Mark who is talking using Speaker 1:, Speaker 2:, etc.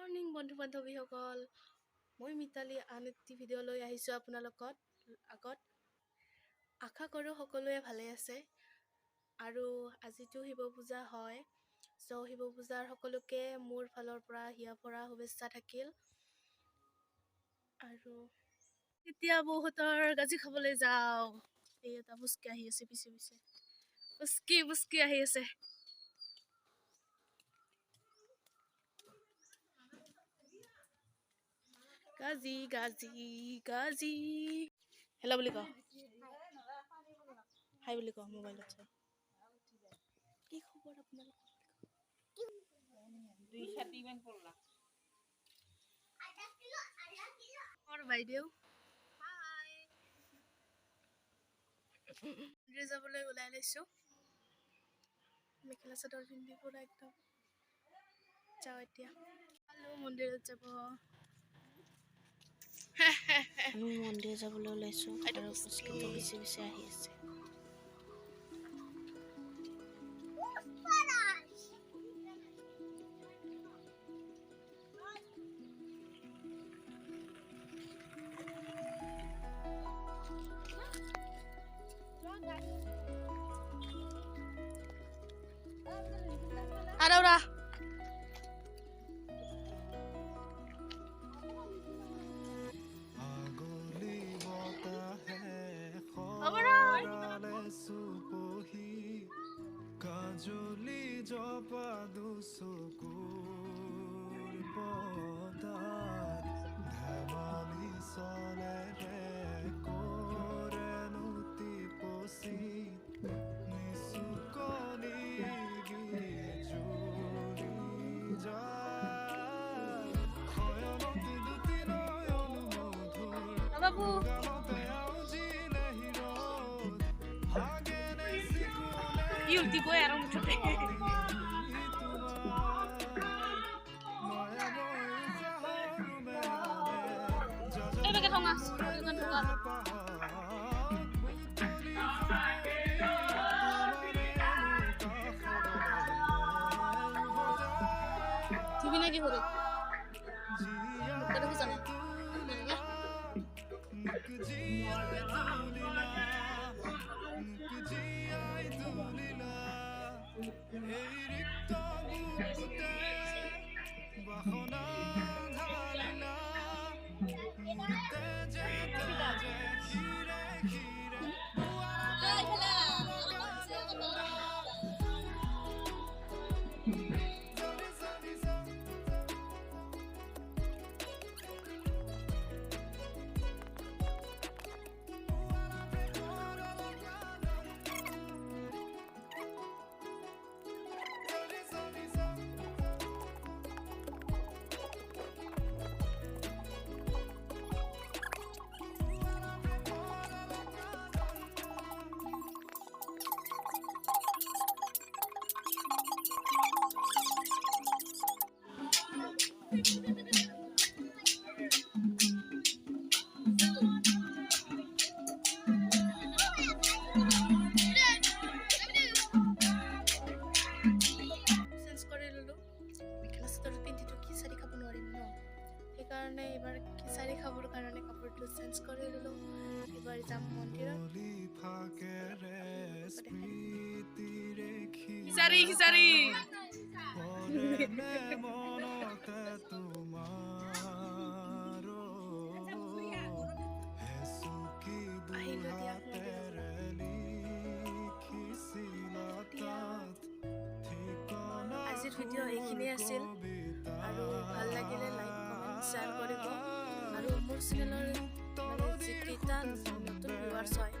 Speaker 1: Morning বন্ধু বান্ধৱীসকল, মই মিতালী আন এটি ভিডিঅ' লৈ আহিছোঁ আপোনালোকৰ আগত। আশা কৰোঁ সকলোৱে ভালে আছে। আৰু আজিতো শিৱ পূজা হয়, চ' শিৱ পূজাৰ সকলোকে মোৰ ফালৰ পৰা হিয়া ভৰা শুভেচ্ছা থাকিল। আৰু এতিয়া বহুতৰ গাজি খাবলৈ যাওঁ। এই এটা বুচকি আহি আছে, পিছে বুচকি আহি আছে। গাজি গাজি গাজি হেল্ল' বুলি কওঁ, হাই বুলি কওঁ মোবাইলত চাই। কি খবৰ আপোনালোকৰ? বাইদেউ মন্দিৰ যাবলৈ ওলাই লৈছোঁ। মেখেলা চাদৰ পিন্ধি পুৰা একদম যাওঁ এতিয়া। মন্দিৰত যাব আমি মন্দিৰ যাবলৈ ওলাইছোঁ আৰু পুচকিটো পিছে আহি আছে। Ada udah. Babu. Yuk, di gue orang muncul deh. Pakai tongas, dengan buka. TV lagi huruf. Kada ke sana. সেইকাৰণে এবাৰ খিচাৰি খাবৰ কাৰণে কাপোৰটো চেঞ্জ কৰি ল'লোঁ। এবাৰ যাম মন্দিৰত। খিচাৰি আহিলোঁ দিয়া। আজিৰ ভিডিঅ' এইখিনিয়ে আছিল, আৰু ভাল লাগিলে লাইক কমেণ্ট শ্বেয়াৰ কৰিব। আৰু মোৰ চেনেলৰ যিকেইটা নতুন ভিউৱাৰ্ছ হয়